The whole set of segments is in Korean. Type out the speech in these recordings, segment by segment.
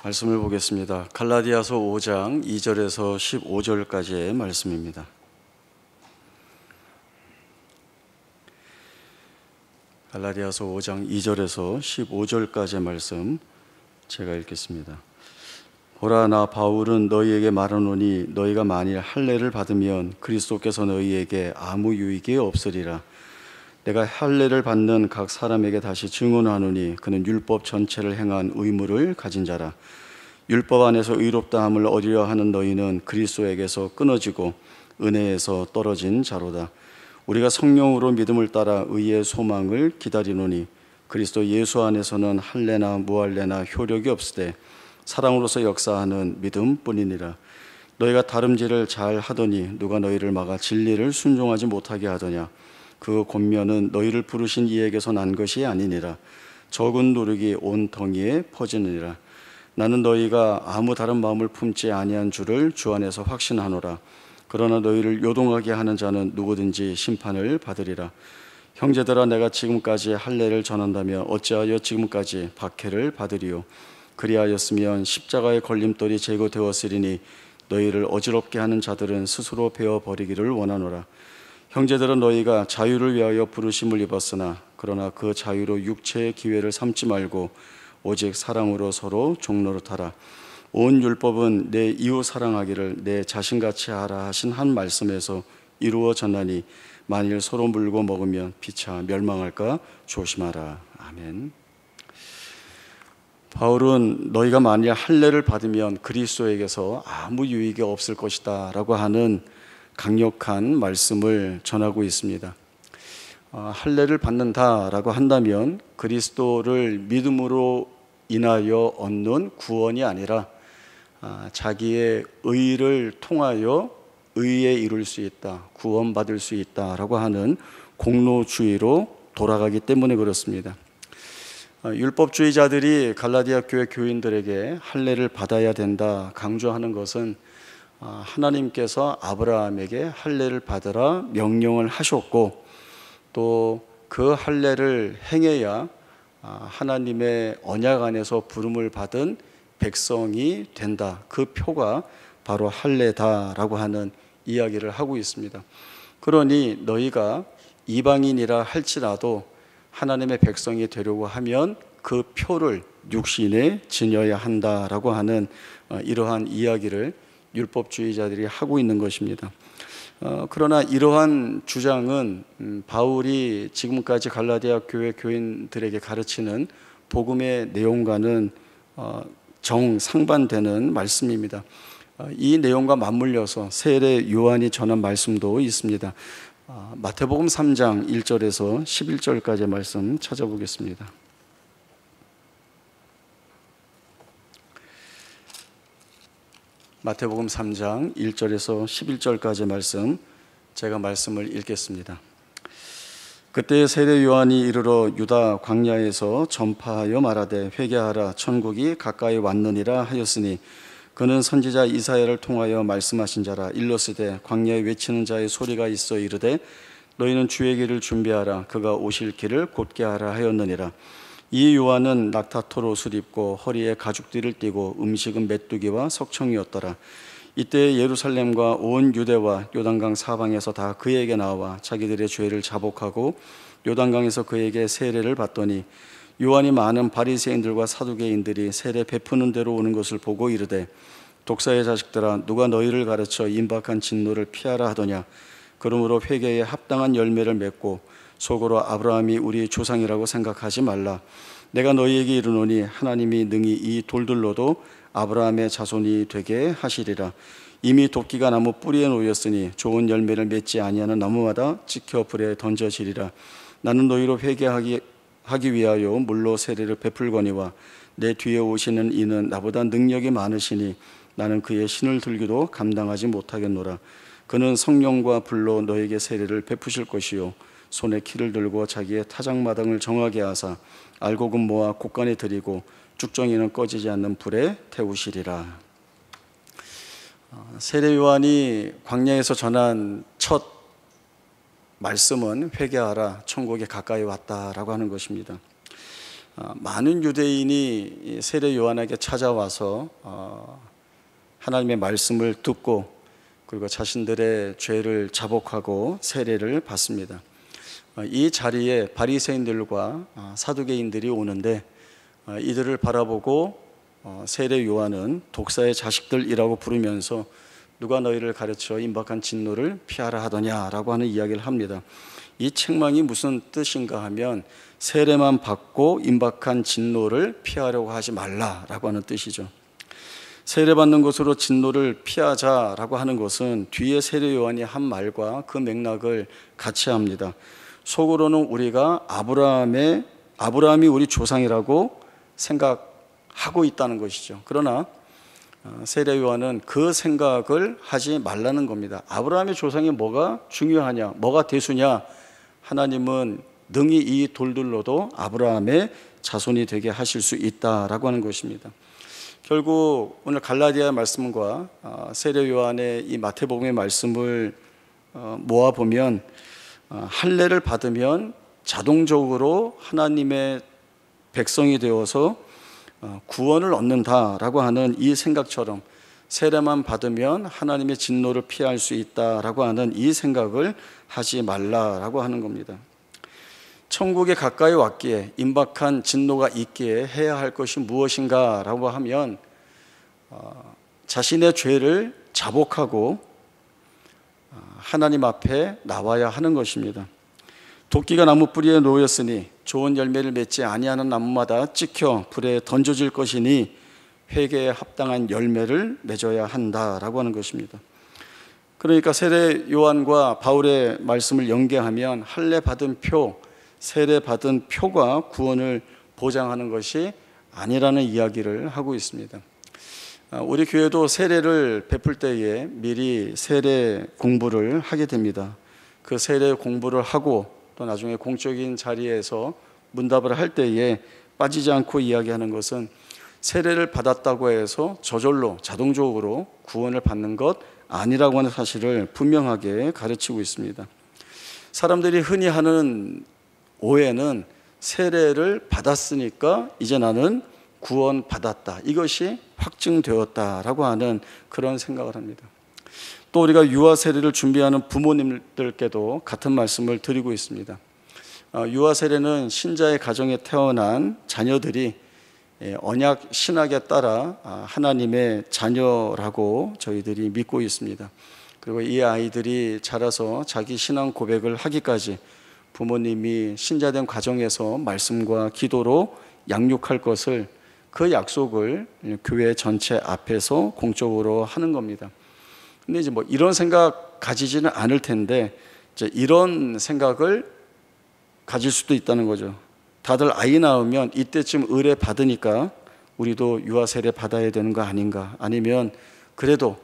말씀을 보겠습니다. 갈라디아서 5장 2절에서 15절까지의 말씀입니다. 갈라디아서 5장 2절에서 15절까지의 말씀 제가 읽겠습니다. 보라, 나 바울은 너희에게 말하노니 너희가 만일 할례를 받으면 그리스도께서 너희에게 아무 유익이 없으리라. 내가 할례를 받는 각 사람에게 다시 증언하노니 그는 율법 전체를 행한 의무를 가진 자라. 율법 안에서 의롭다함을 얻으려 하는 너희는 그리스도에게서 끊어지고 은혜에서 떨어진 자로다. 우리가 성령으로 믿음을 따라 의의 소망을 기다리노니 그리스도 예수 안에서는 할례나 무할례나 효력이 없으되 사랑으로서 역사하는 믿음뿐이니라. 너희가 다름질을 잘 하더니 누가 너희를 막아 진리를 순종하지 못하게 하더냐. 그 권면은 너희를 부르신 이에게서 난 것이 아니니라. 적은 누룩이 온 덩이에 퍼지느니라. 나는 너희가 아무 다른 마음을 품지 아니한 줄을 주 안에서 확신하노라. 그러나 너희를 요동하게 하는 자는 누구든지 심판을 받으리라. 형제들아, 내가 지금까지 할례를 전한다면 어찌하여 지금까지 박해를 받으리요. 그리하였으면 십자가의 걸림돌이 제거되었으리니 너희를 어지럽게 하는 자들은 스스로 베어버리기를 원하노라. 형제들은 너희가 자유를 위하여 부르심을 입었으나 그러나 그 자유로 육체의 기회를 삼지 말고 오직 사랑으로 서로 종노릇하라. 온 율법은 내 이웃 사랑하기를 내 자신같이 하라 하신 한 말씀에서 이루어졌나니 만일 서로 물고 먹으면 피차 멸망할까 조심하라. 아멘. 바울은 너희가 만일 할례를 받으면 그리스도에게서 아무 유익이 없을 것이다 라고 하는 강력한 말씀을 전하고 있습니다. 할례를 받는다라고 한다면 그리스도를 믿음으로 인하여 얻는 구원이 아니라 자기의 의를 통하여 의에 이룰 수 있다, 구원받을 수 있다라고 하는 공로주의로 돌아가기 때문에 그렇습니다. 율법주의자들이 갈라디아 교회 교인들에게 할례를 받아야 된다 강조하는 것은 하나님께서 아브라함에게 할례를 받으라 명령을 하셨고 또 그 할례를 행해야 하나님의 언약 안에서 부름을 받은 백성이 된다. 그 표가 바로 할례다라고 하는 이야기를 하고 있습니다. 그러니 너희가 이방인이라 할지라도 하나님의 백성이 되려고 하면 그 표를 육신에 지녀야 한다라고 하는 이러한 이야기를 율법주의자들이 하고 있는 것입니다. 그러나 이러한 주장은 바울이 지금까지 갈라디아 교회 교인들에게 가르치는 복음의 내용과는 정상반되는 말씀입니다. 이 내용과 맞물려서 세례 요한이 전한 말씀도 있습니다. 마태복음 3장 1절에서 11절까지의 말씀 찾아보겠습니다. 마태복음 3장 1절에서 11절까지의 말씀, 제가 말씀을 읽겠습니다. 그때 세례 요한이 이르러 유다 광야에서 전파하여 말하되 회개하라, 천국이 가까이 왔느니라 하였으니 그는 선지자 이사야를 통하여 말씀하신 자라. 일러스되 광야에 외치는 자의 소리가 있어 이르되 너희는 주의 길을 준비하라, 그가 오실 길을 곧게 하라 하였느니라. 이 요한은 낙타털 옷을 입고 허리에 가죽띠를 띠고 음식은 메뚜기와 석청이었더라. 이때 예루살렘과 온 유대와 요단강 사방에서 다 그에게 나와 자기들의 죄를 자복하고 요단강에서 그에게 세례를 받더니 요한이 많은 바리새인들과 사두개인들이 세례 베푸는 대로 오는 것을 보고 이르되 독사의 자식들아, 누가 너희를 가르쳐 임박한 진노를 피하라 하더냐. 그러므로 회개에 합당한 열매를 맺고 속으로 아브라함이 우리 조상이라고 생각하지 말라. 내가 너희에게 이르노니 하나님이 능히 이 돌들로도 아브라함의 자손이 되게 하시리라. 이미 도끼가 나무 뿌리에 놓였으니 좋은 열매를 맺지 아니하는 나무마다 찍혀 불에 던져지리라. 나는 너희로 회개하기 위하여 물로 세례를 베풀거니와 내 뒤에 오시는 이는 나보다 능력이 많으시니 나는 그의 신을 들기도 감당하지 못하겠노라. 그는 성령과 불로 너에게 세례를 베푸실 것이요 손에 키를 들고 자기의 타작마당을 정하게 하사 알곡은 모아 곳간에 들이고 쭉정이는 꺼지지 않는 불에 태우시리라. 세례 요한이 광야에서 전한 첫 말씀은 회개하라, 천국이 가까이 왔다라고 하는 것입니다. 많은 유대인이 세례 요한에게 찾아와서 하나님의 말씀을 듣고 그리고 자신들의 죄를 자복하고 세례를 받습니다. 이 자리에 바리새인들과 사두개인들이 오는데 이들을 바라보고 세례 요한은 독사의 자식들이라고 부르면서 누가 너희를 가르쳐 임박한 진노를 피하라 하더냐라고 하는 이야기를 합니다. 이 책망이 무슨 뜻인가 하면 세례만 받고 임박한 진노를 피하려고 하지 말라라고 하는 뜻이죠. 세례받는 것으로 진노를 피하자라고 하는 것은 뒤에 세례 요한이 한 말과 그 맥락을 같이 합니다. 속으로는 우리가 아브라함이 우리 조상이라고 생각하고 있다는 것이죠. 그러나 세례 요한은 그 생각을 하지 말라는 겁니다. 아브라함의 조상이 뭐가 중요하냐, 뭐가 대수냐? 하나님은 능히 이 돌들로도 아브라함의 자손이 되게 하실 수 있다라고 하는 것입니다. 결국 오늘 갈라디아 말씀과 세례 요한의 이 마태복음의 말씀을 모아보면 할례를 받으면 자동적으로 하나님의 백성이 되어서 구원을 얻는다라고 하는 이 생각처럼 세례만 받으면 하나님의 진노를 피할 수 있다라고 하는 이 생각을 하지 말라라고 하는 겁니다. 천국에 가까이 왔기에 임박한 진노가 있기에 해야 할 것이 무엇인가 라고 하면 자신의 죄를 자복하고 하나님 앞에 나와야 하는 것입니다. 도끼가 나무 뿌리에 놓였으니 좋은 열매를 맺지 아니하는 나무마다 찍혀 불에 던져질 것이니 회개에 합당한 열매를 맺어야 한다라고 하는 것입니다. 그러니까 세례 요한과 바울의 말씀을 연계하면 할례 받은 표, 세례 받은 표가 구원을 보장하는 것이 아니라는 이야기를 하고 있습니다. 우리 교회도 세례를 베풀 때에 미리 세례 공부를 하게 됩니다. 그 세례 공부를 하고 또 나중에 공적인 자리에서 문답을 할 때에 빠지지 않고 이야기하는 것은 세례를 받았다고 해서 저절로 자동적으로 구원을 받는 것 아니라고 하는 사실을 분명하게 가르치고 있습니다. 사람들이 흔히 하는 오해는 세례를 받았으니까 이제 나는 구원 받았다, 이것이 확증되었다라고 하는 그런 생각을 합니다. 또 우리가 유아 세례를 준비하는 부모님들께도 같은 말씀을 드리고 있습니다. 유아 세례는 신자의 가정에 태어난 자녀들이 언약 신학에 따라 하나님의 자녀라고 저희들이 믿고 있습니다. 그리고 이 아이들이 자라서 자기 신앙 고백을 하기까지 부모님이 신자된 과정에서 말씀과 기도로 양육할 것을, 그 약속을 교회 전체 앞에서 공적으로 하는 겁니다. 근데 이제 이런 생각 가지지는 않을 텐데 이제 이런 생각을 가질 수도 있다는 거죠. 다들 아이 낳으면 이때쯤 의뢰 받으니까 우리도 유아 세례 받아야 되는 거 아닌가, 아니면 그래도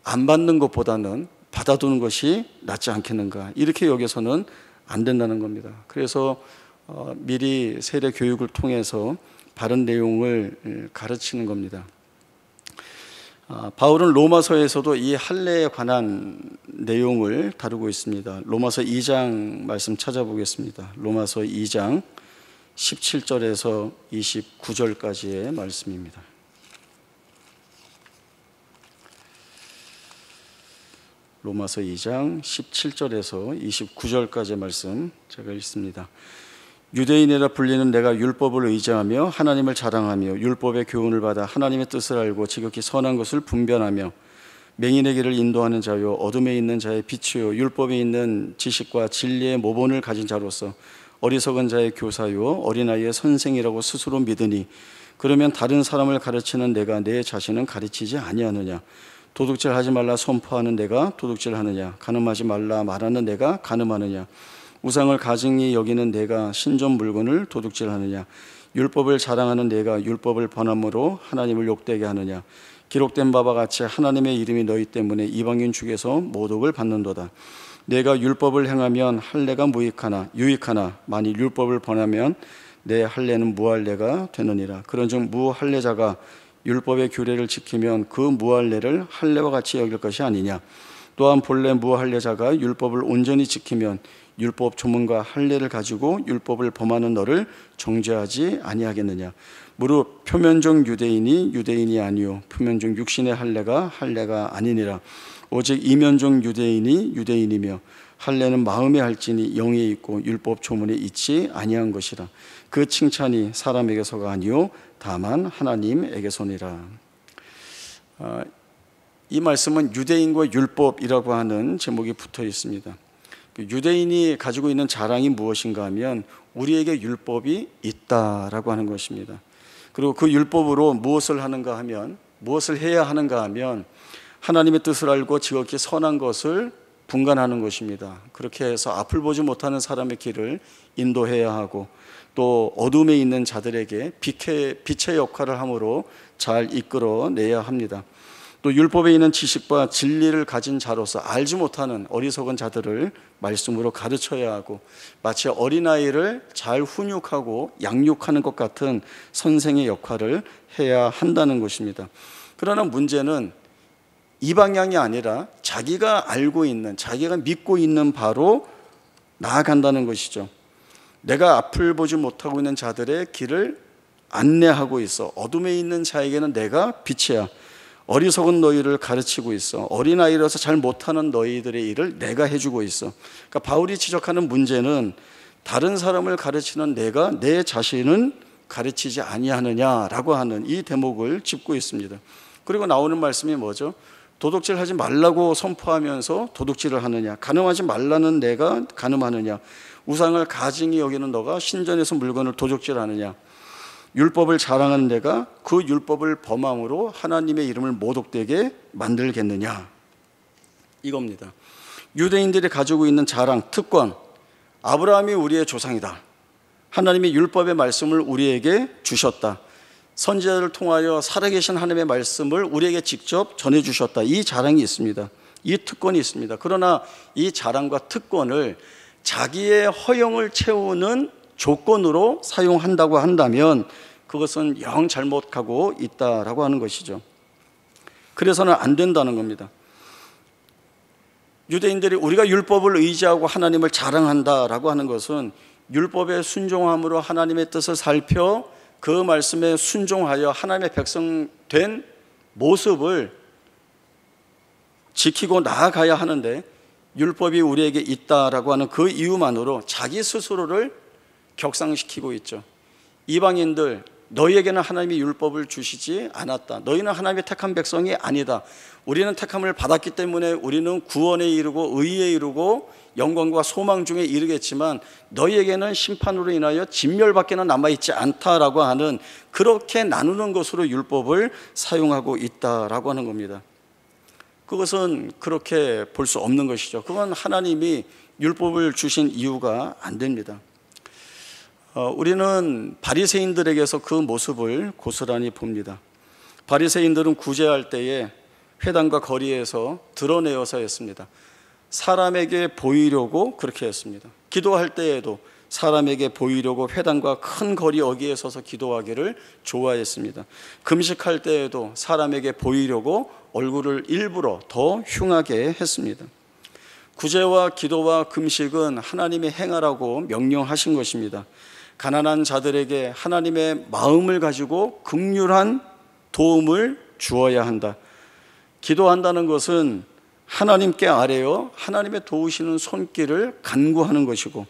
안 받는 것보다는 받아두는 것이 낫지 않겠는가, 이렇게 여기서는 안 된다는 겁니다. 그래서 미리 세례 교육을 통해서 바른 내용을 가르치는 겁니다. 바울은 로마서에서도 이 할례에 관한 내용을 다루고 있습니다. 로마서 2장 말씀 찾아보겠습니다. 로마서 2장 17절에서 29절까지의 말씀입니다. 로마서 2장 17절에서 29절까지의 말씀 제가 읽습니다. 유대인이라 불리는 내가 율법을 의지하며 하나님을 자랑하며 율법의 교훈을 받아 하나님의 뜻을 알고 지극히 선한 것을 분별하며 맹인의 길을 인도하는 자요 어둠에 있는 자의 빛이요 율법에 있는 지식과 진리의 모본을 가진 자로서 어리석은 자의 교사요 어린아이의 선생이라고 스스로 믿으니 그러면 다른 사람을 가르치는 내가 내 자신은 가르치지 아니하느냐? 도둑질하지 말라 선포하는 내가 도둑질하느냐? 간음하지 말라 말하는 내가 간음하느냐? 우상을 가증히 여기는 내가 신전 물건을 도둑질하느냐? 율법을 자랑하는 내가 율법을 번함으로 하나님을 욕되게 하느냐? 기록된 바와 같이 하나님의 이름이 너희 때문에 이방인 중에서 모독을 받는도다. 내가 율법을 행하면 할례가 유익하나 만일 율법을 번하면 내 할례는 무할례가 되느니라. 그런즉 무할례자가 율법의 규례를 지키면 그 무할례를 할례와 같이 여길 것이 아니냐? 또한 본래 무할례자가 율법을 온전히 지키면 율법 조문과 할례를 가지고 율법을 범하는 너를 정죄하지 아니하겠느냐. 무릇 표면적 유대인이 유대인이 아니요 표면적 육신의 할례가 아니니라. 오직 이면적 유대인이 유대인이며 할례는 마음에 할지니 영에 있고 율법 조문에 있지 아니한 것이라. 그 칭찬이 사람에게서가 아니요 다만 하나님에게서니라. 이 말씀은 유대인과 율법이라고 하는 제목이 붙어 있습니다. 유대인이 가지고 있는 자랑이 무엇인가 하면 우리에게 율법이 있다라고 하는 것입니다. 그리고 그 율법으로 무엇을 하는가 하면, 무엇을 해야 하는가 하면 하나님의 뜻을 알고 지극히 선한 것을 분간하는 것입니다. 그렇게 해서 앞을 보지 못하는 사람의 길을 인도해야 하고, 또 어둠에 있는 자들에게 빛의 역할을 함으로 잘 이끌어내야 합니다. 또 율법에 있는 지식과 진리를 가진 자로서 알지 못하는 어리석은 자들을 말씀으로 가르쳐야 하고, 마치 어린아이를 잘 훈육하고 양육하는 것 같은 선생의 역할을 해야 한다는 것입니다. 그러나 문제는 이 방향이 아니라 자기가 알고 있는, 자기가 믿고 있는 바로 나아간다는 것이죠. 내가 앞을 보지 못하고 있는 자들의 길을 안내하고 있어. 어둠에 있는 자에게는 내가 빛이야. 어리석은 너희를 가르치고 있어. 어린아이라서 잘 못하는 너희들의 일을 내가 해주고 있어. 그러니까 바울이 지적하는 문제는 다른 사람을 가르치는 내가 내 자신은 가르치지 아니하느냐라고 하는 이 대목을 짚고 있습니다. 그리고 나오는 말씀이 뭐죠? 도둑질 하지 말라고 선포하면서 도둑질을 하느냐, 간음하지 말라는 내가 간음하느냐, 우상을 가증히 여기는 너가 신전에서 물건을 도둑질하느냐, 율법을 자랑하는 내가 그 율법을 범함으로 하나님의 이름을 모독되게 만들겠느냐, 이겁니다. 유대인들이 가지고 있는 자랑, 특권, 아브라함이 우리의 조상이다, 하나님의 율법의 말씀을 우리에게 주셨다, 선지자를 통하여 살아계신 하나님의 말씀을 우리에게 직접 전해주셨다, 이 자랑이 있습니다. 이 특권이 있습니다. 그러나 이 자랑과 특권을 자기의 허영을 채우는 조건으로 사용한다고 한다면 그것은 영 잘못 가고 있다라고 하는 것이죠. 그래서는 안 된다는 겁니다. 유대인들이 우리가 율법을 의지하고 하나님을 자랑한다라고 하는 것은 율법의 순종함으로 하나님의 뜻을 살펴 그 말씀에 순종하여 하나님의 백성 된 모습을 지키고 나아가야 하는데, 율법이 우리에게 있다라고 하는 그 이유만으로 자기 스스로를 격상시키고 있죠. 이방인들, 너희에게는 하나님이 율법을 주시지 않았다. 너희는 하나님의 택한 백성이 아니다. 우리는 택함을 받았기 때문에 우리는 구원에 이르고 의에 이르고 영광과 소망 중에 이르겠지만 너희에게는 심판으로 인하여 진멸밖에는 남아있지 않다라고 하는, 그렇게 나누는 것으로 율법을 사용하고 있다라고 하는 겁니다. 그것은 그렇게 볼 수 없는 것이죠. 그건 하나님이 율법을 주신 이유가 안 됩니다. 우리는 바리새인들에게서 그 모습을 고스란히 봅니다. 바리새인들은 구제할 때에 회당과 거리에서 드러내어서 했습니다. 사람에게 보이려고 그렇게 했습니다. 기도할 때에도 사람에게 보이려고 회당과 큰 거리 어귀에 서서 기도하기를 좋아했습니다. 금식할 때에도 사람에게 보이려고 얼굴을 일부러 더 흉하게 했습니다. 구제와 기도와 금식은 하나님이 행하라고 명령하신 것입니다. 가난한 자들에게 하나님의 마음을 가지고 긍휼한 도움을 주어야 한다. 기도한다는 것은 하나님께 아뢰어 하나님의 도우시는 손길을 간구하는 것이고,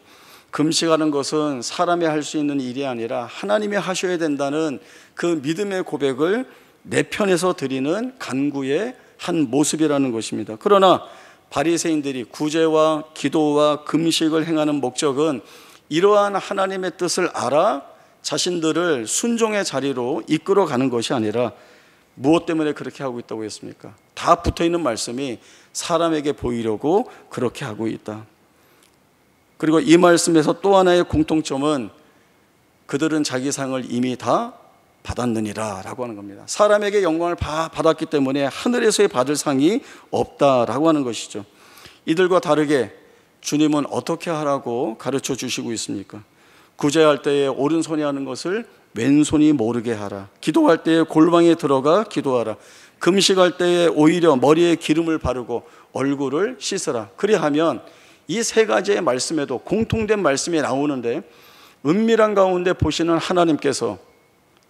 금식하는 것은 사람이 할 수 있는 일이 아니라 하나님이 하셔야 된다는 그 믿음의 고백을 내 편에서 드리는 간구의 한 모습이라는 것입니다. 그러나 바리새인들이 구제와 기도와 금식을 행하는 목적은 이러한 하나님의 뜻을 알아 자신들을 순종의 자리로 이끌어가는 것이 아니라, 무엇 때문에 그렇게 하고 있다고 했습니까? 다 붙어있는 말씀이 사람에게 보이려고 그렇게 하고 있다. 그리고 이 말씀에서 또 하나의 공통점은 그들은 자기 상을 이미 다 받았느니라 라고 하는 겁니다. 사람에게 영광을 받았기 때문에 하늘에서의 받을 상이 없다라고 하는 것이죠. 이들과 다르게 주님은 어떻게 하라고 가르쳐 주시고 있습니까? 구제할 때에 오른손이 하는 것을 왼손이 모르게 하라. 기도할 때에 골방에 들어가 기도하라. 금식할 때에 오히려 머리에 기름을 바르고 얼굴을 씻으라. 그리하면 이 세 가지의 말씀에도 공통된 말씀이 나오는데 은밀한 가운데 보시는 하나님께서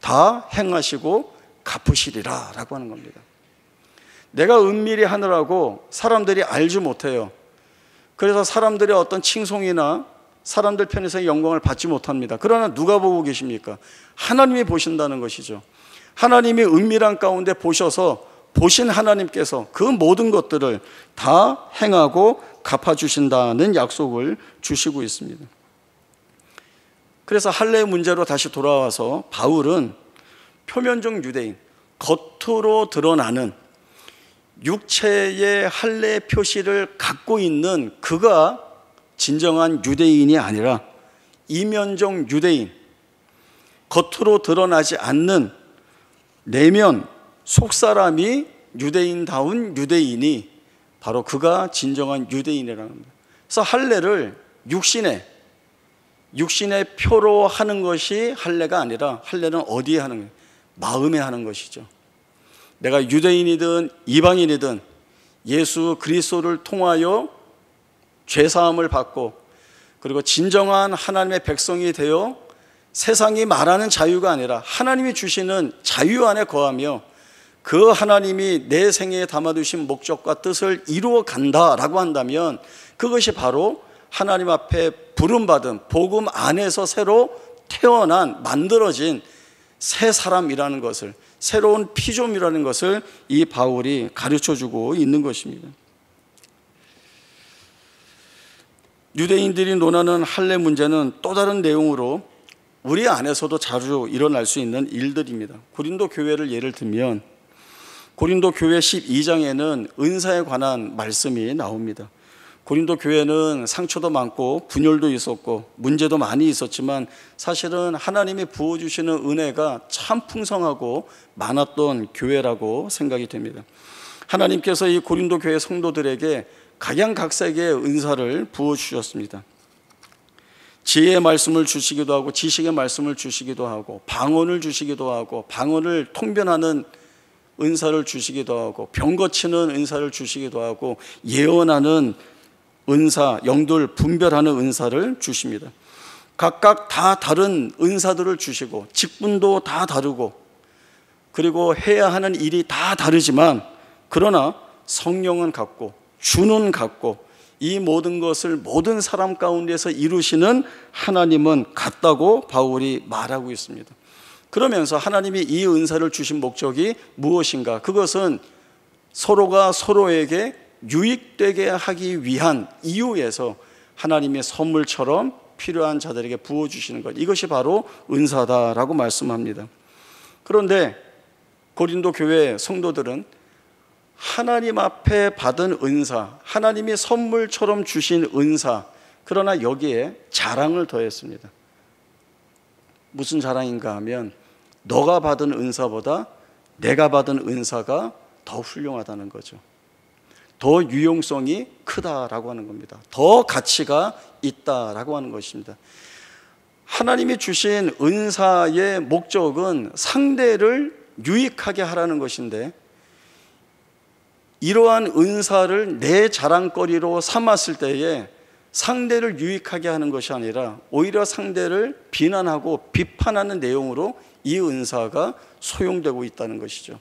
다 행하시고 갚으시리라 라고 하는 겁니다. 내가 은밀히 하느라고 사람들이 알지 못해요. 그래서 사람들의 어떤 칭송이나 사람들 편에서 영광을 받지 못합니다. 그러나 누가 보고 계십니까? 하나님이 보신다는 것이죠. 하나님이 은밀한 가운데 보셔서 보신 하나님께서 그 모든 것들을 다 행하고 갚아주신다는 약속을 주시고 있습니다. 그래서 할례 문제로 다시 돌아와서 바울은 표면적 유대인, 겉으로 드러나는 육체의 할례 표시를 갖고 있는 그가 진정한 유대인이 아니라 이면적 유대인, 겉으로 드러나지 않는 내면 속사람이 유대인다운 유대인이 바로 그가 진정한 유대인이라는 겁니다. 그래서 할례를 육신의 표로 하는 것이 할례가 아니라 할례는 어디에 하는 거예요? 마음에 하는 것이죠. 내가 유대인이든 이방인이든 예수 그리스도를 통하여 죄사함을 받고 그리고 진정한 하나님의 백성이 되어 세상이 말하는 자유가 아니라 하나님이 주시는 자유 안에 거하며 그 하나님이 내 생애에 담아두신 목적과 뜻을 이루어 간다라고 한다면 그것이 바로 하나님 앞에 부름받은 복음 안에서 새로 태어난 만들어진 새 사람이라는 것을, 새로운 피조물이라는 것을 이 바울이 가르쳐주고 있는 것입니다. 유대인들이 논하는 할례 문제는 또 다른 내용으로 우리 안에서도 자주 일어날 수 있는 일들입니다. 고린도 교회를 예를 들면 고린도 교회 12장에는 은사에 관한 말씀이 나옵니다. 고린도 교회는 상처도 많고 분열도 있었고 문제도 많이 있었지만 사실은 하나님이 부어주시는 은혜가 참 풍성하고 많았던 교회라고 생각이 됩니다. 하나님께서 이 고린도 교회 성도들에게 각양각색의 은사를 부어주셨습니다. 지혜의 말씀을 주시기도 하고 지식의 말씀을 주시기도 하고 방언을 주시기도 하고 방언을 통변하는 은사를 주시기도 하고 병 고치는 은사를 주시기도 하고 예언하는 은사, 영들 분별하는 은사를 주십니다. 각각 다 다른 은사들을 주시고 직분도 다 다르고 그리고 해야 하는 일이 다 다르지만 그러나 성령은 같고 주는 같고 이 모든 것을 모든 사람 가운데서 이루시는 하나님은 같다고 바울이 말하고 있습니다. 그러면서 하나님이 이 은사를 주신 목적이 무엇인가? 그것은 서로가 서로에게 유익되게 하기 위한 이유에서 하나님의 선물처럼 필요한 자들에게 부어주시는 것, 이것이 바로 은사다라고 말씀합니다. 그런데 고린도 교회 성도들은 하나님 앞에 받은 은사, 하나님이 선물처럼 주신 은사, 그러나 여기에 자랑을 더했습니다. 무슨 자랑인가 하면 너가 받은 은사보다 내가 받은 은사가 더 훌륭하다는 거죠. 더 유용성이 크다라고 하는 겁니다. 더 가치가 있다라고 하는 것입니다. 하나님이 주신 은사의 목적은 상대를 유익하게 하라는 것인데 이러한 은사를 내 자랑거리로 삼았을 때에 상대를 유익하게 하는 것이 아니라 오히려 상대를 비난하고 비판하는 내용으로 이 은사가 소용되고 있다는 것이죠.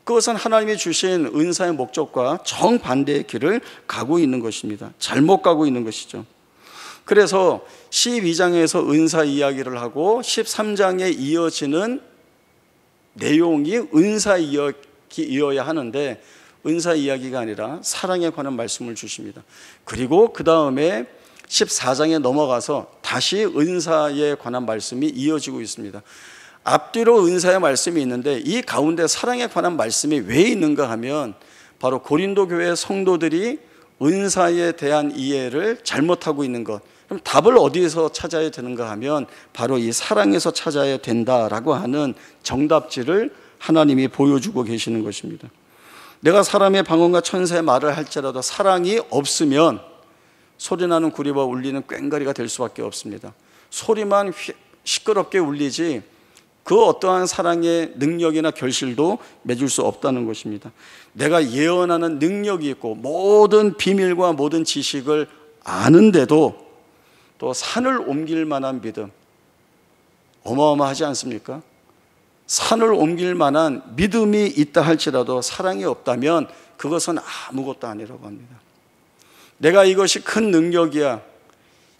그것은 하나님이 주신 은사의 목적과 정반대의 길을 가고 있는 것입니다. 잘못 가고 있는 것이죠. 그래서 12장에서 은사 이야기를 하고 13장에 이어지는 내용이 은사 이야기여야 하는데 은사 이야기가 아니라 사랑에 관한 말씀을 주십니다. 그리고 그 다음에 14장에 넘어가서 다시 은사에 관한 말씀이 이어지고 있습니다. 앞뒤로 은사의 말씀이 있는데 이 가운데 사랑에 관한 말씀이 왜 있는가 하면 바로 고린도 교회 성도들이 은사에 대한 이해를 잘못하고 있는 것. 그럼 답을 어디에서 찾아야 되는가 하면 바로 이 사랑에서 찾아야 된다라고 하는 정답지를 하나님이 보여주고 계시는 것입니다. 내가 사람의 방언과 천사의 말을 할지라도 사랑이 없으면 소리나는 구리와 울리는 꽹과리가 될 수밖에 없습니다. 소리만 시끄럽게 울리지 그 어떠한 사랑의 능력이나 결실도 맺을 수 없다는 것입니다. 내가 예언하는 능력이 있고 모든 비밀과 모든 지식을 아는데도 또 산을 옮길 만한 믿음, 어마어마하지 않습니까? 산을 옮길 만한 믿음이 있다 할지라도 사랑이 없다면 그것은 아무것도 아니라고 합니다. 내가 이것이 큰 능력이야,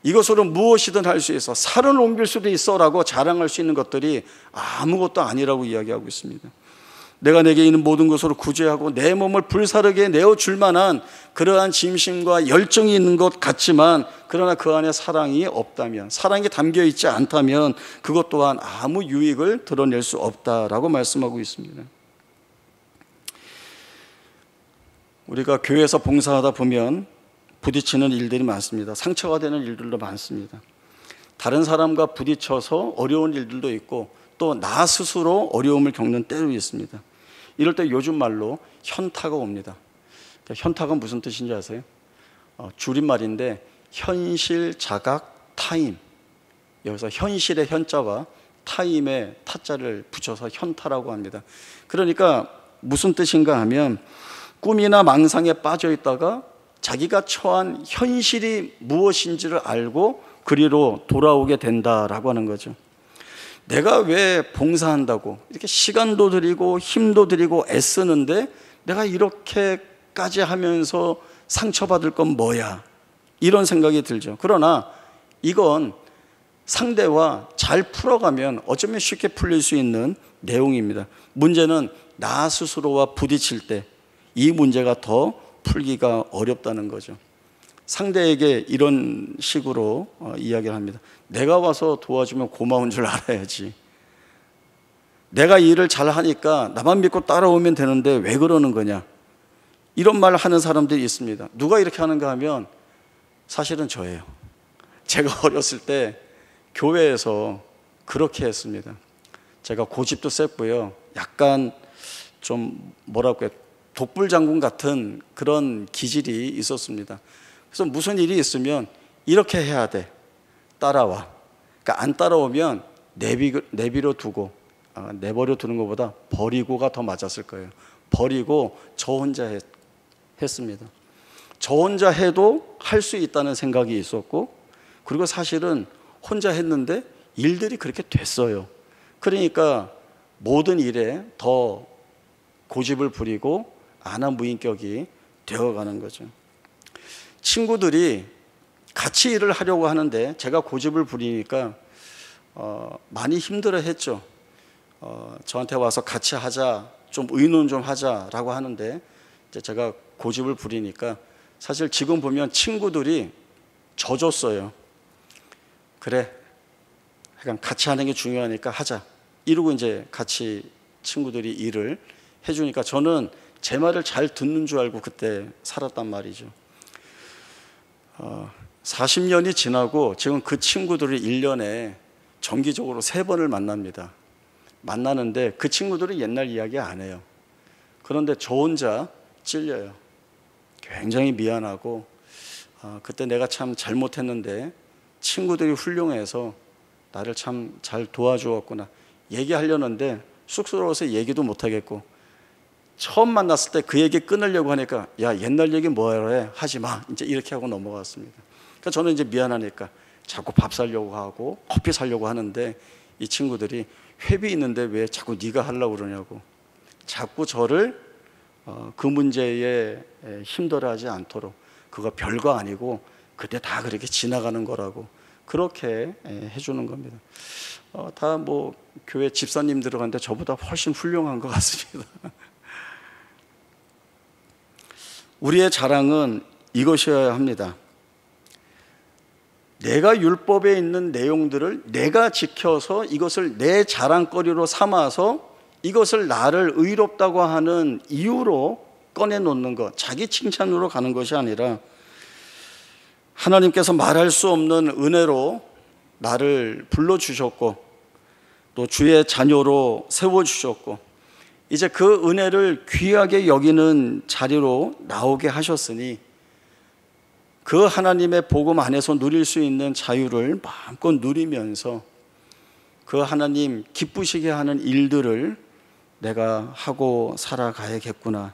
이것으로 무엇이든 할 수 있어, 산을 옮길 수도 있어 라고 자랑할 수 있는 것들이 아무것도 아니라고 이야기하고 있습니다. 내가 내게 있는 모든 것으로 구제하고 내 몸을 불사르게 내어줄 만한 그러한 진심과 열정이 있는 것 같지만, 그러나 그 안에 사랑이 없다면, 사랑이 담겨있지 않다면 그것 또한 아무 유익을 드러낼 수 없다라고 말씀하고 있습니다. 우리가 교회에서 봉사하다 보면 부딪히는 일들이 많습니다. 상처가 되는 일들도 많습니다. 다른 사람과 부딪혀서 어려운 일들도 있고 또 나 스스로 어려움을 겪는 때도 있습니다. 이럴 때 요즘 말로 현타가 옵니다. 현타가 무슨 뜻인지 아세요? 줄임말인데 현실, 자각, 타임. 여기서 현실의 현자와 타임의 타자를 붙여서 현타라고 합니다. 그러니까 무슨 뜻인가 하면 꿈이나 망상에 빠져 있다가 자기가 처한 현실이 무엇인지를 알고 그리로 돌아오게 된다라고 하는 거죠. 내가 왜 봉사한다고 이렇게 시간도 들이고 힘도 들이고 애쓰는데 내가 이렇게까지 하면서 상처받을 건 뭐야, 이런 생각이 들죠. 그러나 이건 상대와 잘 풀어가면 어쩌면 쉽게 풀릴 수 있는 내용입니다. 문제는 나 스스로와 부딪힐 때 이 문제가 더 풀기가 어렵다는 거죠. 상대에게 이런 식으로 이야기를 합니다. 내가 와서 도와주면 고마운 줄 알아야지. 내가 일을 잘 하니까 나만 믿고 따라오면 되는데 왜 그러는 거냐, 이런 말을 하는 사람들이 있습니다. 누가 이렇게 하는가 하면 사실은 저예요. 제가 어렸을 때 교회에서 그렇게 했습니다. 제가 고집도 셌고요, 약간 좀 뭐라고 해요, 독불장군 같은 그런 기질이 있었습니다. 그래서 무슨 일이 있으면 이렇게 해야 돼, 따라와. 그러니까 안 따라오면 내버려 두고, 내버려 두는 것보다 버리고가 더 맞았을 거예요. 버리고 저 혼자 했습니다. 저 혼자 해도 할 수 있다는 생각이 있었고, 그리고 사실은 혼자 했는데 일들이 그렇게 됐어요. 그러니까 모든 일에 더 고집을 부리고 안하무인격이 되어가는 거죠. 친구들이 같이 일을 하려고 하는데 제가 고집을 부리니까 많이 힘들어 했죠. 저한테 와서 같이 하자, 좀 의논 좀 하자라고 하는데 이제 제가 고집을 부리니까 사실 지금 보면 친구들이 져줬어요. 그래, 그냥 같이 하는 게 중요하니까 하자, 이러고 이제 같이 친구들이 일을 해주니까 저는 제 말을 잘 듣는 줄 알고 그때 살았단 말이죠. 40년이 지나고 지금 그 친구들이 1년에 정기적으로 3번을 만납니다. 만나는데 그 친구들은 옛날 이야기 안 해요. 그런데 저 혼자 찔려요. 굉장히 미안하고 그때 내가 참 잘못했는데 친구들이 훌륭해서 나를 참 잘 도와주었구나, 얘기하려는데 쑥스러워서 얘기도 못하겠고, 처음 만났을 때 그 얘기 끊으려고 하니까 야, 옛날 얘기 뭐하러 해, 하지 마, 이제 이렇게 하고 넘어갔습니다. 그러니까 저는 이제 미안하니까 자꾸 밥 사려고 하고 커피 사려고 하는데 이 친구들이 회비 있는데 왜 자꾸 네가 하려고 그러냐고, 자꾸 저를 그 문제에 힘들어하지 않도록, 그거 별거 아니고 그때 다 그렇게 지나가는 거라고 그렇게 해주는 겁니다. 다 뭐 교회 집사님 들어갔는데 저보다 훨씬 훌륭한 것 같습니다. 우리의 자랑은 이것이어야 합니다. 내가 율법에 있는 내용들을 내가 지켜서 이것을 내 자랑거리로 삼아서 이것을 나를 의롭다고 하는 이유로 꺼내놓는 것, 자기 칭찬으로 가는 것이 아니라 하나님께서 말할 수 없는 은혜로 나를 불러주셨고 또 주의 자녀로 세워주셨고 이제 그 은혜를 귀하게 여기는 자리로 나오게 하셨으니 그 하나님의 복음 안에서 누릴 수 있는 자유를 마음껏 누리면서 그 하나님 기쁘시게 하는 일들을 내가 하고 살아가야겠구나,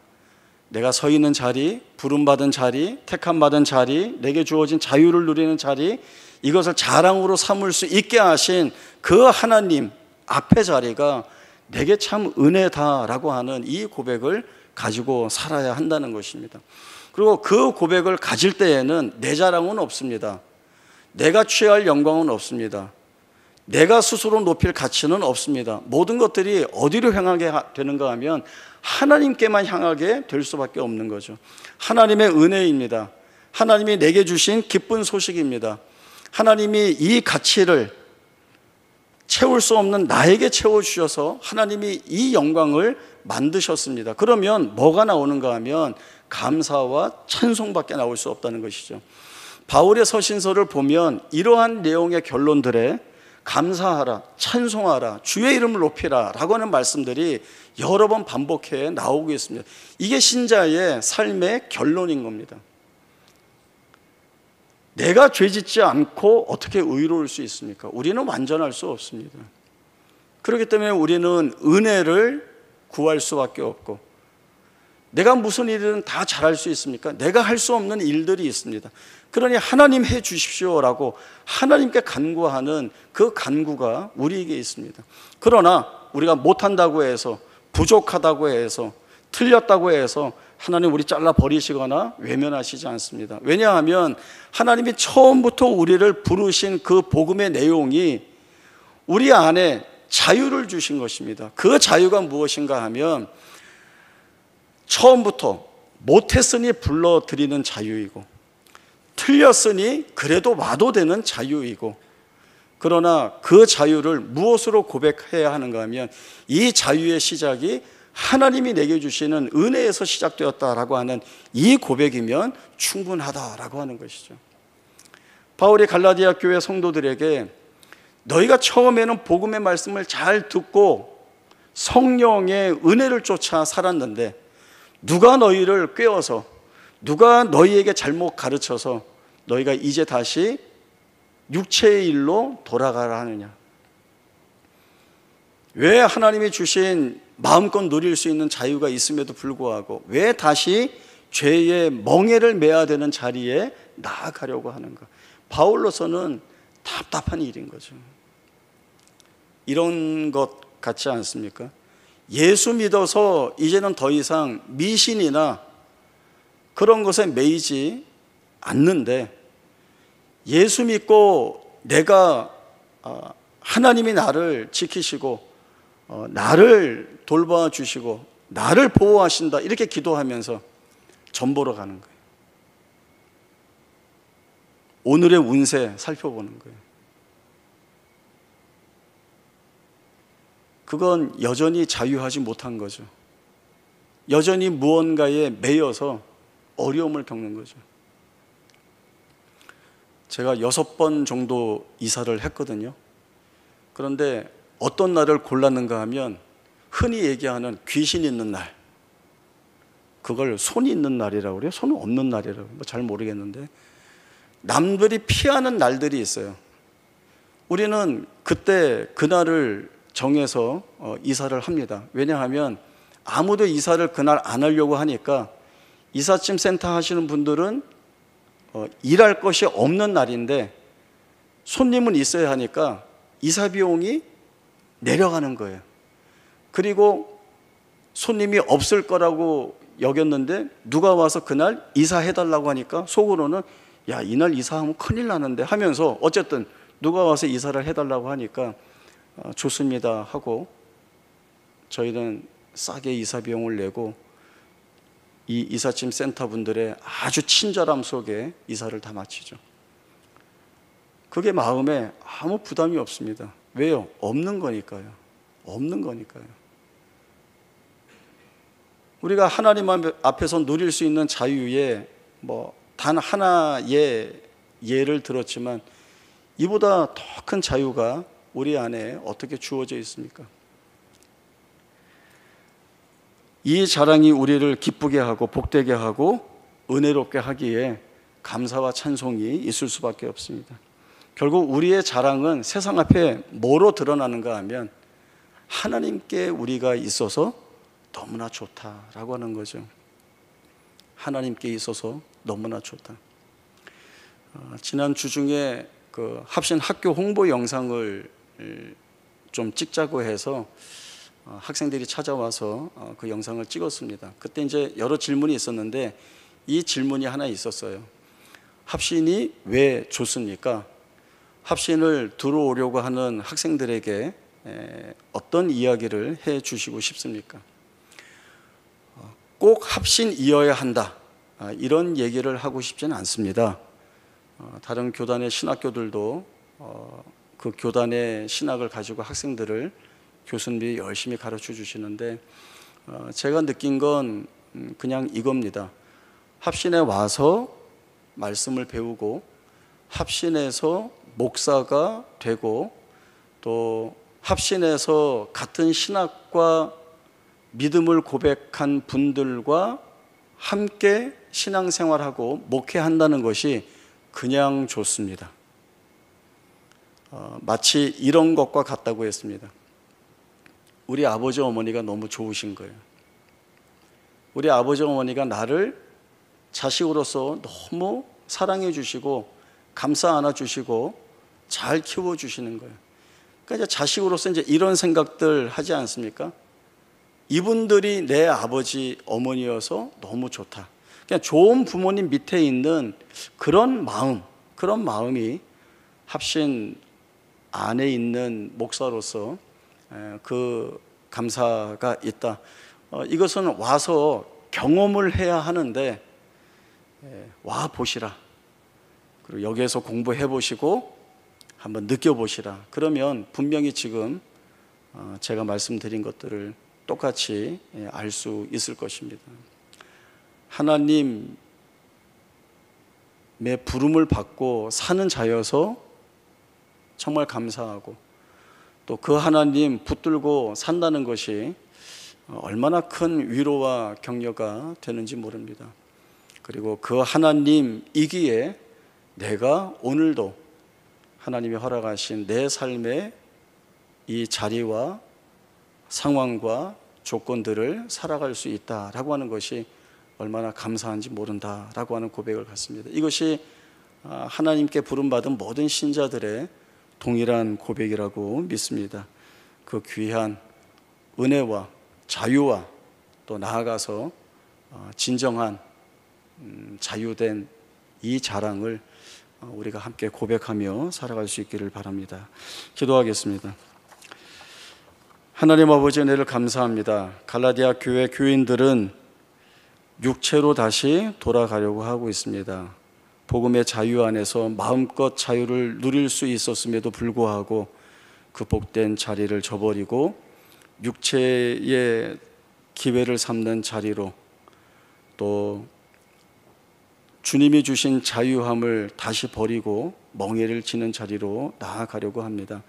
내가 서 있는 자리, 부름받은 자리, 택함받은 자리, 내게 주어진 자유를 누리는 자리, 이것을 자랑으로 삼을 수 있게 하신 그 하나님 앞의 자리가 내게 참 은혜다라고 하는 이 고백을 가지고 살아야 한다는 것입니다. 그리고 그 고백을 가질 때에는 내 자랑은 없습니다. 내가 취할 영광은 없습니다. 내가 스스로 높일 가치는 없습니다. 모든 것들이 어디로 향하게 되는가 하면 하나님께만 향하게 될 수밖에 없는 거죠. 하나님의 은혜입니다. 하나님이 내게 주신 기쁜 소식입니다. 하나님이 이 가치를 채울 수 없는 나에게 채워주셔서 하나님이 이 영광을 만드셨습니다. 그러면 뭐가 나오는가 하면 감사와 찬송밖에 나올 수 없다는 것이죠. 바울의 서신서를 보면 이러한 내용의 결론들에 감사하라, 찬송하라, 주의 이름을 높이라 라고 하는 말씀들이 여러 번 반복해 나오고 있습니다. 이게 신자의 삶의 결론인 겁니다. 내가 죄짓지 않고 어떻게 의로울 수 있습니까? 우리는 완전할 수 없습니다. 그렇기 때문에 우리는 은혜를 구할 수밖에 없고, 내가 무슨 일이든 다 잘할 수 있습니까? 내가 할 수 없는 일들이 있습니다. 그러니 하나님 해 주십시오라고 하나님께 간구하는 그 간구가 우리에게 있습니다. 그러나 우리가 못한다고 해서, 부족하다고 해서, 틀렸다고 해서 하나님 우리 잘라 버리시거나 외면하시지 않습니다. 왜냐하면 하나님이 처음부터 우리를 부르신 그 복음의 내용이 우리 안에 자유를 주신 것입니다. 그 자유가 무엇인가 하면 처음부터 못했으니 불러드리는 자유이고, 틀렸으니 그래도 와도 되는 자유이고, 그러나 그 자유를 무엇으로 고백해야 하는가 하면 이 자유의 시작이 하나님이 내게 주시는 은혜에서 시작되었다라고 하는 이 고백이면 충분하다라고 하는 것이죠. 바울이 갈라디아 교회 성도들에게 너희가 처음에는 복음의 말씀을 잘 듣고 성령의 은혜를 쫓아 살았는데 누가 너희를 꿰어서, 누가 너희에게 잘못 가르쳐서 너희가 이제 다시 육체의 일로 돌아가라 하느냐? 왜 하나님이 주신 마음껏 누릴 수 있는 자유가 있음에도 불구하고 왜 다시 죄의 멍에를 매야 되는 자리에 나아가려고 하는가? 바울로서는 답답한 일인 거죠. 이런 것 같지 않습니까? 예수 믿어서 이제는 더 이상 미신이나 그런 것에 매이지 않는데, 예수 믿고 내가 하나님이 나를 지키시고 나를 돌봐주시고 나를 보호하신다 이렇게 기도하면서 전보러 가는 거예요. 오늘의 운세 살펴보는 거예요. 그건 여전히 자유하지 못한 거죠. 여전히 무언가에 매여서 어려움을 겪는 거죠. 제가 6번 정도 이사를 했거든요. 그런데 어떤 날을 골랐는가 하면 흔히 얘기하는 귀신 있는 날, 그걸 손이 있는 날이라고 그래요? 손은 없는 날이라고, 잘 모르겠는데 남들이 피하는 날들이 있어요. 우리는 그때 그날을 정해서 이사를 합니다. 왜냐하면 아무도 이사를 그날 안 하려고 하니까 이삿짐 센터 하시는 분들은 일할 것이 없는 날인데 손님은 있어야 하니까 이사 비용이 내려가는 거예요. 그리고 손님이 없을 거라고 여겼는데 누가 와서 그날 이사해달라고 하니까 속으로는 야, 이날 이사하면 큰일 나는데 하면서 어쨌든 누가 와서 이사를 해달라고 하니까 좋습니다 하고 저희는 싸게 이사 비용을 내고 이 이삿짐 센터 분들의 아주 친절함 속에 이사를 다 마치죠. 그게 마음에 아무 부담이 없습니다. 왜요? 없는 거니까요. 없는 거니까요. 우리가 하나님 앞에서 누릴 수 있는 자유에 단 하나의 예를 들었지만 이보다 더 큰 자유가 우리 안에 어떻게 주어져 있습니까? 이 자랑이 우리를 기쁘게 하고 복되게 하고 은혜롭게 하기에 감사와 찬송이 있을 수밖에 없습니다. 결국 우리의 자랑은 세상 앞에 뭐로 드러나는가 하면 하나님께 우리가 있어서 너무나 좋다라고 하는 거죠. 하나님께 있어서 너무나 좋다. 지난 주 중에 그 합신 학교 홍보 영상을 좀 찍자고 해서 학생들이 찾아와서 그 영상을 찍었습니다. 그때 이제 여러 질문이 있었는데 이 질문이 하나 있었어요. 합신이 왜 좋습니까? 합신을 들어오려고 하는 학생들에게 어떤 이야기를 해 주시고 싶습니까? 꼭 합신이어야 한다, 이런 얘기를 하고 싶지는 않습니다. 다른 교단의 신학교들도 그 교단의 신학을 가지고 학생들을 교수님이 열심히 가르쳐 주시는데 제가 느낀 건 그냥 이겁니다. 합신에 와서 말씀을 배우고 합신에서 목사가 되고 또 합신에서 같은 신학과 믿음을 고백한 분들과 함께 신앙생활하고 목회한다는 것이 그냥 좋습니다. 마치 이런 것과 같다고 했습니다. 우리 아버지 어머니가 너무 좋으신 거예요. 우리 아버지 어머니가 나를 자식으로서 너무 사랑해 주시고 감싸 안아 주시고 잘 키워 주시는 거예요. 그러니까 이제 자식으로서 이제 이런 생각들 하지 않습니까? 이분들이 내 아버지 어머니여서 너무 좋다. 그냥 좋은 부모님 밑에 있는 그런 마음이 합신 안에 있는 목사로서 그 감사가 있다. 이것은 와서 경험을 해야 하는데 와 보시라. 그리고 여기에서 공부해 보시고 한번 느껴보시라. 그러면 분명히 지금 제가 말씀드린 것들을 똑같이 알 수 있을 것입니다. 하나님의 부름을 받고 사는 자여서 정말 감사하고 또 그 하나님 붙들고 산다는 것이 얼마나 큰 위로와 격려가 되는지 모릅니다. 그리고 그 하나님이기에 내가 오늘도 하나님이 허락하신 내 삶의 이 자리와 상황과 조건들을 살아갈 수 있다라고 하는 것이 얼마나 감사한지 모른다라고 하는 고백을 갖습니다. 이것이 하나님께 부름받은 모든 신자들의 동일한 고백이라고 믿습니다. 그 귀한 은혜와 자유와 또 나아가서 진정한 자유된 이 자랑을 우리가 함께 고백하며 살아갈 수 있기를 바랍니다. 기도하겠습니다. 하나님 아버지 은혜를 감사합니다. 갈라디아 교회 교인들은 육체로 다시 돌아가려고 하고 있습니다. 복음의 자유 안에서 마음껏 자유를 누릴 수 있었음에도 불구하고 그 복된 자리를 저버리고 육체의 기회를 삼는 자리로 또 주님이 주신 자유함을 다시 버리고 멍에를 지는 자리로 나아가려고 합니다.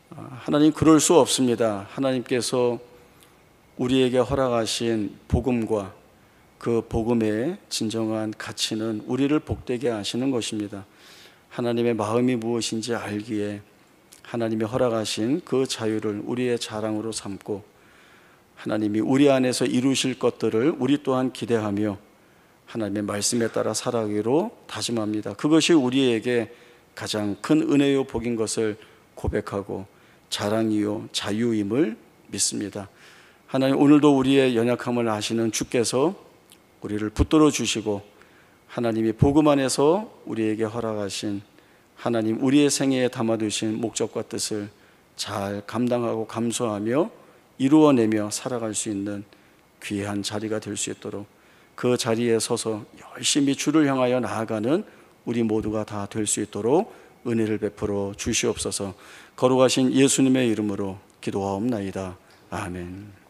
하나님, 그럴 수 없습니다. 하나님께서 우리에게 허락하신 복음과 그 복음의 진정한 가치는 우리를 복되게 하시는 것입니다. 하나님의 마음이 무엇인지 알기에 하나님이 허락하신 그 자유를 우리의 자랑으로 삼고 하나님이 우리 안에서 이루실 것들을 우리 또한 기대하며 하나님의 말씀에 따라 살아가기로 다짐합니다. 그것이 우리에게 가장 큰 은혜요 복인 것을 고백하고 자랑이요 자유임을 믿습니다. 하나님, 오늘도 우리의 연약함을 아시는 주께서 우리를 붙들어 주시고 하나님이 복음 안에서 우리에게 허락하신 하나님 우리의 생애에 담아두신 목적과 뜻을 잘 감당하고 감수하며 이루어내며 살아갈 수 있는 귀한 자리가 될 수 있도록 그 자리에 서서 열심히 주를 향하여 나아가는 우리 모두가 다 될 수 있도록 은혜를 베풀어 주시옵소서. 거룩하신 예수님의 이름으로 기도하옵나이다. 아멘.